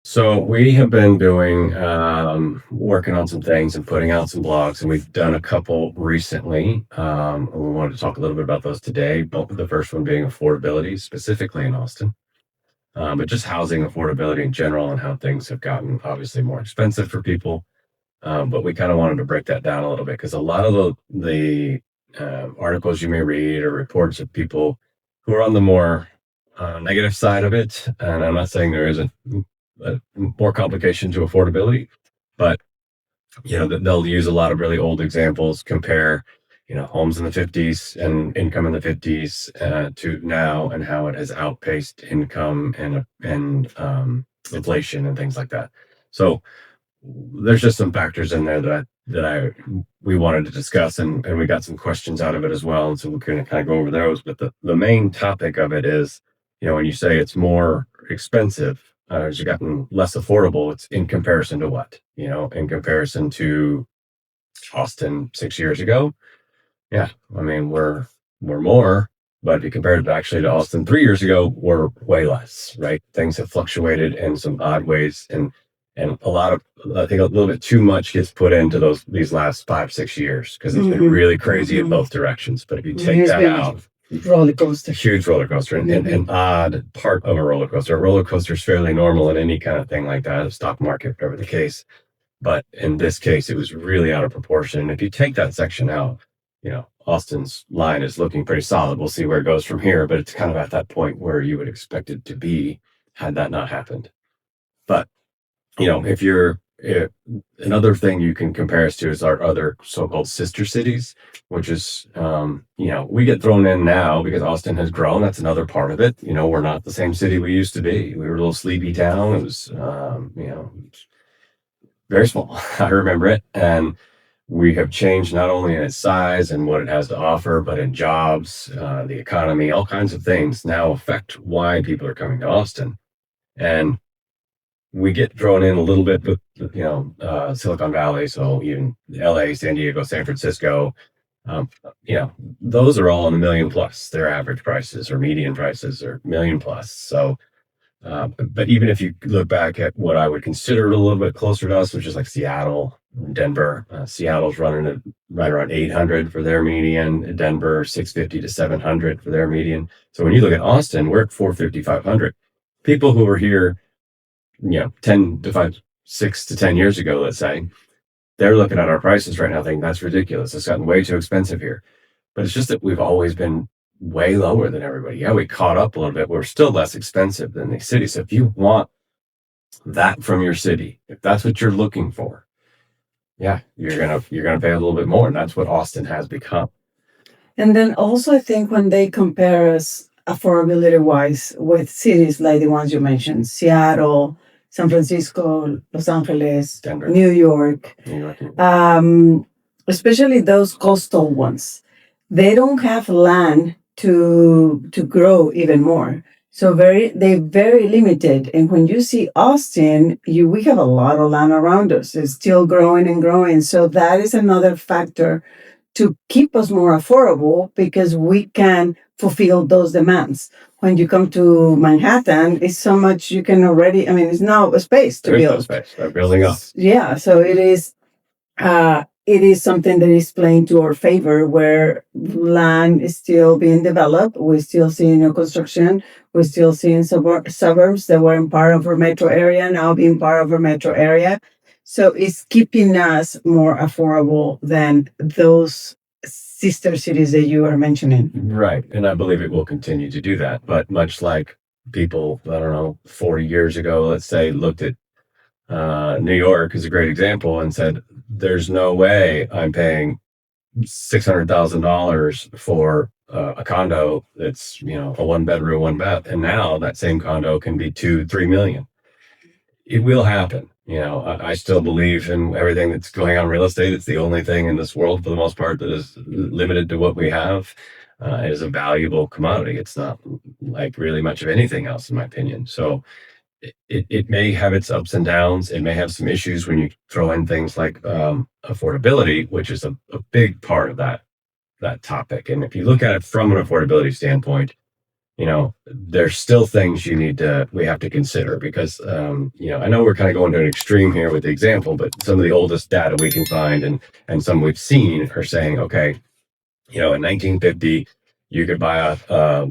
So we have been doing working on some things and putting out some blogs, and we've done a couple recently. And we wanted to talk a little bit about those today. Both the first one being affordability, specifically in Austin, but just housing affordability in general and how things have gotten obviously more expensive for people. But we kind of wanted to break that down a little bit because a lot of the articles you may read or reports of people who are on the more negative side of it, and I'm not saying there isn't more complication to affordability, but they'll use a lot of really old examples, compare homes in the 50s and income in the 50s to now, and how it has outpaced income and inflation and things like that. So there's just some factors in there that we wanted to discuss, and we got some questions out of it as well, and so we're going to kind of go over those. But the main topic of it is, when you say it's more expensive, it's gotten less affordable, it's in comparison to what? In comparison to Austin 6 years ago. Yeah, I mean, we're more, but if you compare it actually to Austin 3 years ago, we're way less, right? Things have fluctuated in some odd ways, and a lot of, I think, a little bit too much gets put into these last 5-6 years because it's been really crazy in both directions. But if you take that out, roller coaster, huge roller coaster, and an odd part of a roller coaster. A roller coaster is fairly normal in any kind of thing like that, a stock market, whatever the case. But in this case, it was really out of proportion. And if you take that section out, Austin's line is looking pretty solid. We'll see where it goes from here, but it's kind of at that point where you would expect it to be had that not happened. But, if another thing you can compare us to is our other so-called sister cities, which is, we get thrown in now because Austin has grown. That's another part of it. We're not the same city we used to be. We were a little sleepy town. It was, very small. I remember it. And we have changed not only in its size and what it has to offer, but in jobs, the economy, all kinds of things now affect why people are coming to Austin. And we get thrown in a little bit with, Silicon Valley. So even LA, San Diego, San Francisco, those are all in a million plus. Their average prices or median prices are million plus. So, but even if you look back at what I would consider a little bit closer to us, which is like Seattle, Denver, Seattle's running at right around 800 for their median, Denver 650 to 700 for their median. So when you look at Austin, we're at 450, 500. People who were here, 6 to 10 years ago, let's say, they're looking at our prices right now thinking that's ridiculous. It's gotten way too expensive here. But it's just that we've always been way lower than everybody. Yeah, we caught up a little bit. We're still less expensive than the city. So if you want that from your city, if that's what you're looking for, yeah, you're gonna pay a little bit more. And that's what Austin has become. And then also, I think when they compare us affordability wise with cities like the ones you mentioned, Seattle, San Francisco, Los Angeles, Denver, New York, especially those coastal ones, they don't have land to grow even more. So they're very limited. And when you see Austin, we have a lot of land around us. It's still growing and growing. So that is another factor to keep us more affordable because we can fulfill those demands. When you come to Manhattan, it's so much you can already, it's now a space to There's build. no space. They're building up. Yeah, so it is something that is playing to our favor where land is still being developed. We're still seeing new construction. We're still seeing suburbs that weren't part of our metro area now being part of our metro area. So it's keeping us more affordable than those sister cities that you are mentioning. Right. And I believe it will continue to do that. But much like people, I don't know, 40 years ago, let's say, looked at New York is a great example and said, there's no way I'm paying $600,000 for a condo that's, a 1 bedroom, 1 bath. And now that same condo can be 2-3 million. It will happen. I still believe in everything that's going on in real estate. It's the only thing in this world, for the most part, that is limited to what we have. It is a valuable commodity. It's not like really much of anything else, in my opinion. So it may have its ups and downs. It may have some issues when you throw in things like affordability, which is a big part of that topic. And if you look at it from an affordability standpoint, there's still things we have to consider because, I know we're kind of going to an extreme here with the example, but some of the oldest data we can find and some we've seen are saying, okay, in 1950, you could buy a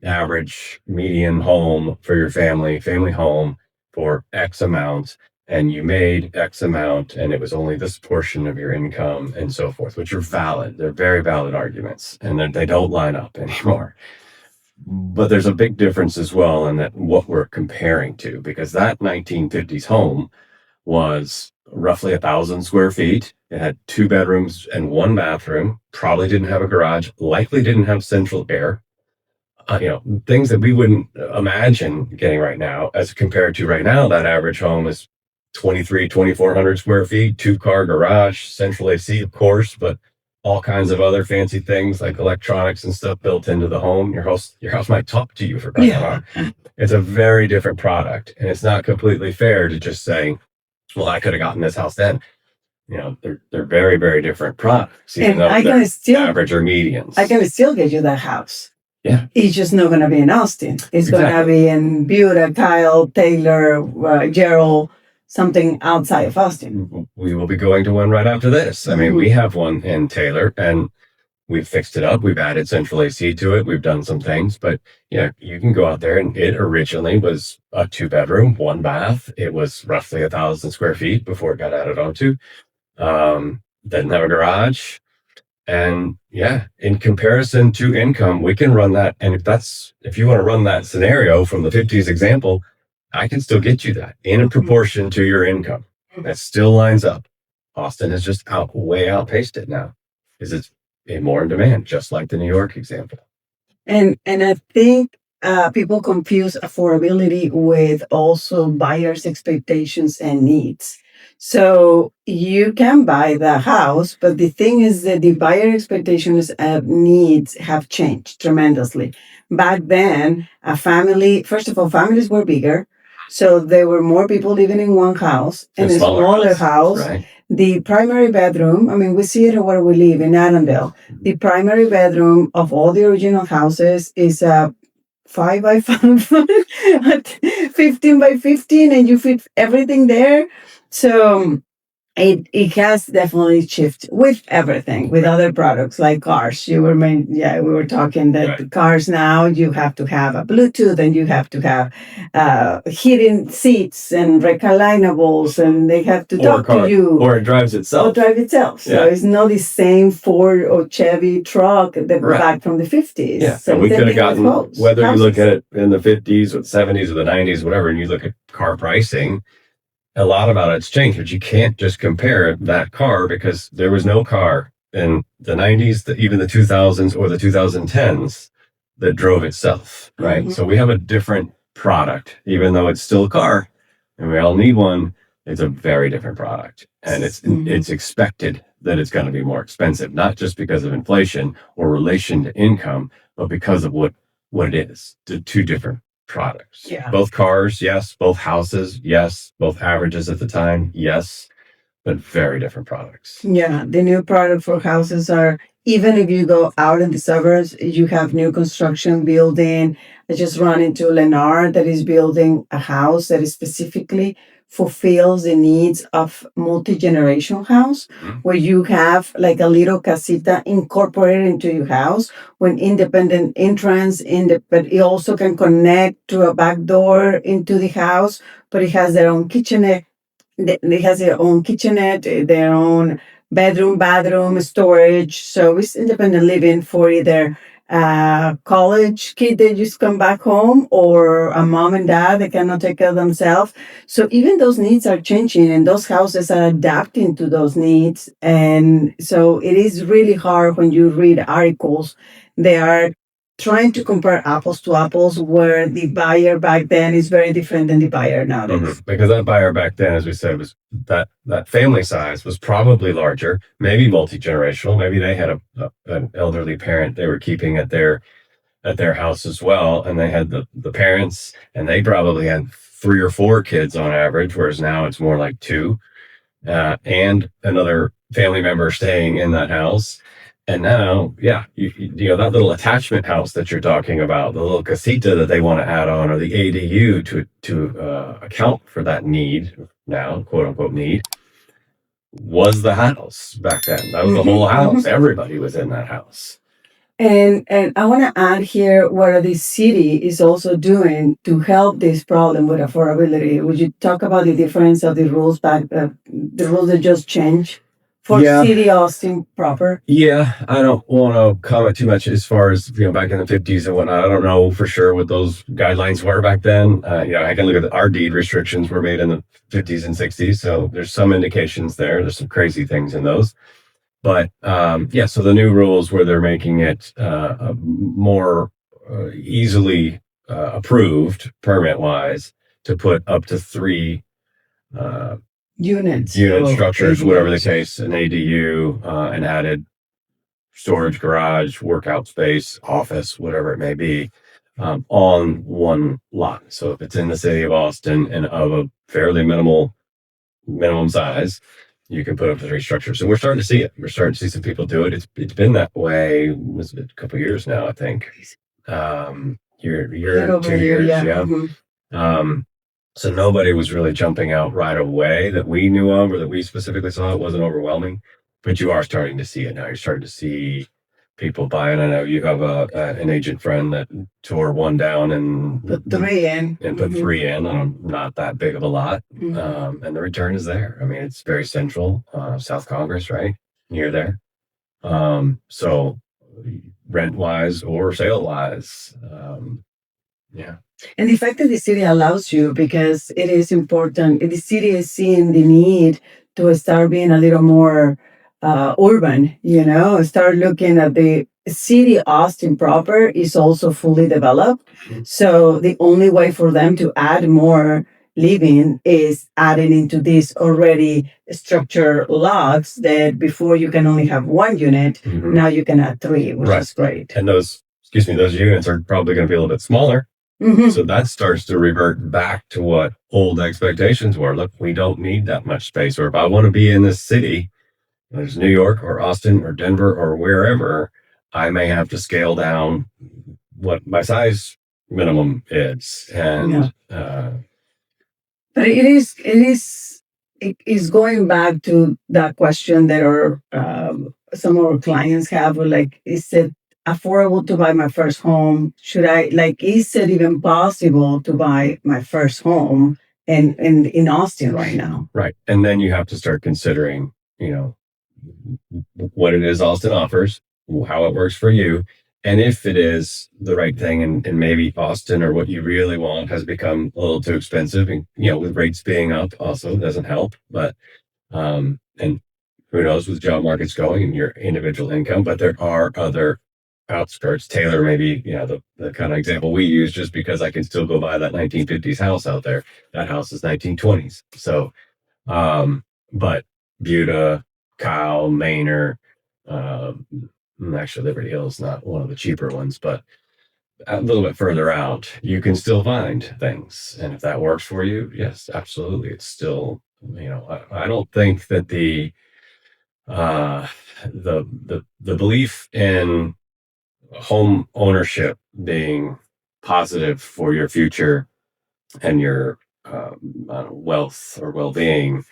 average median home for your family home for X amount, and you made X amount, and it was only this portion of your income and so forth, which are valid. They're very valid arguments, and they don't line up anymore. But there's a big difference as well in that what we're comparing to, because that 1950s home was roughly 1,000 square feet. It had 2 bedrooms and 1 bathroom, probably didn't have a garage, likely didn't have central air. Things that we wouldn't imagine getting right now, as compared to right now, that average home is 2,400 square feet, 2-car garage, central AC, of course, but all kinds of other fancy things like electronics and stuff built into the home. Your house might talk to you for crying out loud. It's a very different product, and it's not completely fair to just say, well, I could have gotten this house then. They're very, very different products, even And though I they're can still average or medians. I can still get you that house. Yeah. It's just not going to be in Austin. It's going to be in Buda, Kyle, Taylor, Gerald, something outside of Austin. We will be going to one right after this. I mean, we have one in Taylor, and we've fixed it up. We've added central AC to it. We've done some things, but you can go out there, and it originally was a 2-bedroom, 1 bath. It was roughly 1,000 square feet before it got added onto. Didn't have a garage. And in comparison to income, we can run that. And if you want to run that scenario from the 50s example, I can still get you that in proportion to your income. That still lines up. Austin has just way outpaced it now because it's more in demand, just like the New York example. And I think people confuse affordability with also buyers' expectations and needs. So you can buy the house, but the thing is that the buyer expectations and needs have changed tremendously. Back then, first of all, families were bigger. So there were more people living in one house and a smaller house. Right. The primary bedroom, I mean, we see it where we live in Annandale. The primary bedroom of all the original houses is a 5 by 5, 15 by 15, and you fit everything there. So it has definitely shifted with everything, with other products like cars. We were talking that Right. the cars now, you have to have a Bluetooth, and you have to have heated seats and reclinables, and they have to talk to you. Or it drives itself. drive itself. So Yeah. it's not the same Ford or Chevy truck that Right. back from the 50s. Yeah, So and we same could have thing with gotten, whether you look houses. at it in the 50s or the 70s or the 90s, whatever, and you look at car pricing, a lot about it's changed, but you can't just compare that car because there was no car in the 90s, even the 2000s or the 2010s that drove itself, right? Mhm. So we have a different product, even though it's still a car and we all need one. It's a very different product, and Mhm. it's expected that it's going to be more expensive, not just because of inflation or relation to income, but because of what it is. The two different products. Yeah. Both cars, yes. Both houses, yes. Both averages at the time, yes. But very different products. Yeah, the new product for houses are, even if you go out in the suburbs, you have new construction building. I just run into Lennar that is building a house that is specifically fulfills the needs of multi-generational house, Mhm. where you have like a little casita incorporated into your house with independent entrance but it also can connect to a back door into the house, but it has their own kitchenette. They has their own kitchenette, their own bathroom, storage. So it's independent living for either a college kid that just come back home or a mom and dad that cannot take care of themselves. So even those needs are changing, and those houses are adapting to those needs. And so it is really hard when you read articles. They are trying to compare apples to apples, where the buyer back then is very different than the buyer nowadays. Mhm. Because that buyer back then, as we said, was that family size was probably larger, maybe multi-generational. Maybe they had an elderly parent they were keeping at their house as well, and they had the parents, and they probably had 3 or 4 kids on average, whereas now it's more like 2, and another family member staying in that house. And now, yeah, that little attachment house that you're talking about, the little casita that they want to add on, or the ADU to account for that need now, quote unquote need, was the house back then. That was the whole house. Everybody was in that house. And I want to add here what the city is also doing to help this problem with affordability. Would you talk about the difference of the rules the rules that just changed for Yeah. City Austin proper? Yeah, I don't want to comment too much as far as back in the 50s and whatnot. I don't know for sure what those guidelines were back then. I can look at our deed restrictions were made in the 50s and 60s, so there's some indications there. There's some crazy things in those, but yeah. So the new rules where they're making it more easily approved permit wise to put up to 3 uh, Unit structures, whatever the case, an ADU, an added storage garage, workout space, office, whatever it may be, on one lot. So if it's in the city of Austin and of a fairly minimum size, you can put up to 3 structures. And we're starting to see it. We're starting to see some people do it. It's been that way. It's been a couple of years now, I think. Year, over 2 years, yeah. So nobody was really jumping out right away that we knew of or that we specifically saw. It wasn't overwhelming, but you are starting to see it now. You're starting to see people buying. I know you have an agent friend that tore one down and Put 3 in. and put 3 in on not that big of a lot. And the return is there. I mean, it's very central, South Congress, right? Near there. So rent wise or sale wise, yeah. And the fact that the city allows you, because it is important, the city is seeing the need to start being a little more urban, start looking at the city Austin proper is also fully developed. So the only way for them to add more living is adding into these already structured lots that before you can only have 1 unit, now you can add 3, which is great. And those units are probably going to be a little bit smaller. So that starts to revert back to what old expectations were. Look, we don't need that much space. Or if I want to be in this city, whether it's New York or Austin or Denver or wherever, I may have to scale down what my size minimum is. And but it is going back to that question that some of our clients have, like, is it affordable to buy my first home? Is it even possible to buy my first home in Austin right now? Right. And then you have to start considering, what it is Austin offers, how it works for you, and if it is the right thing. And maybe Austin or what you really want has become a little too expensive. And, with rates being up also doesn't help. But, and who knows with job markets going and your individual income, but there are other outskirts. Taylor, maybe, the kind of example we use, just because I can still go buy that 1950s house out there. That house is 1920s. So, but Buda, Kyle, Manor, actually Liberty Hill is not one of the cheaper ones, but a little bit further out, you can still find things. And if that works for you, yes, absolutely. It's still, I don't think that the belief in home ownership being positive for your future and your wealth or well-being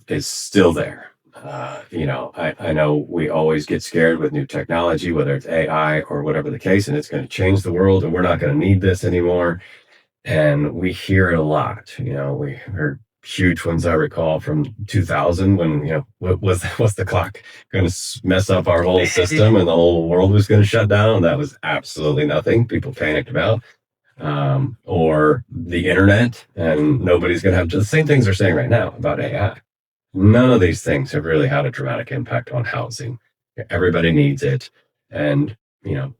is still there. I know we always get scared with new technology, whether it's AI or whatever the case, and it's going to change the world and we're not going to need this anymore. And we hear it a lot. We heard huge ones I recall from 2000 when, what's the clock going to mess up our whole system and the whole world was going to shut down. That was absolutely nothing people panicked about. Or the internet, and nobody's going to have the same things they're saying right now about AI. None of these things have really had a dramatic impact on housing. Everybody needs it. And,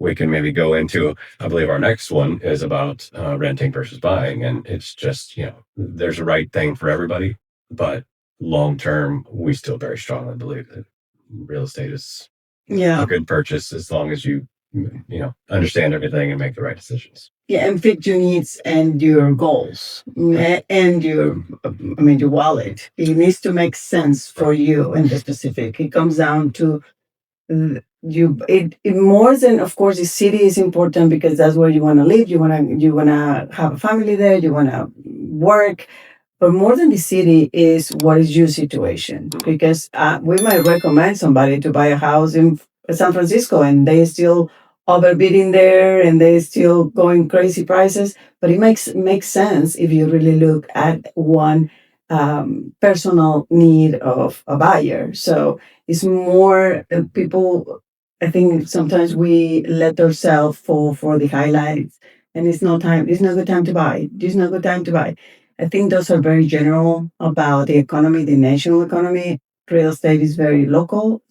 we can maybe go into, I believe our next one is about renting versus buying. And it's just, there's a right thing for everybody. But long term, we still very strongly believe that real estate is a good purchase as long as you, understand everything and make the right decisions. Yeah, and fit your needs and your goals and your wallet. It needs to make sense for you in the specific. It comes down to it more than, of course, the city is important because that's where you want to live. You want to have a family there. You want to work. But more than the city is what is your situation, Mhm. because we might recommend somebody to buy a house in San Francisco and they still overbidding there and they still going crazy prices. But it makes sense if you really look at one personal need of a buyer. So it's more people. I think sometimes we let ourselves fall for the highlights, and it's no time. It's not good time to buy. It's not good time to buy. I think those are very general about the economy, the national economy. Real estate is very local,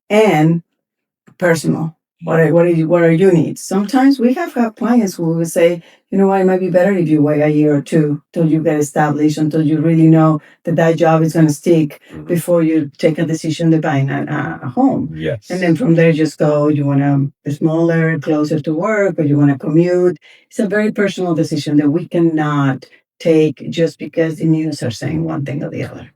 and personal. What are your needs? Sometimes we have clients who will say, you know what, it might be better if you wait a year or two till you get established, until you really know that that job is going to stick Mhm. before you take a decision to buy a home. And then Yes. from there, just go. You want to smaller, closer to work, or you want to commute. It's a very personal decision that we cannot take just because the news are saying one thing or the other.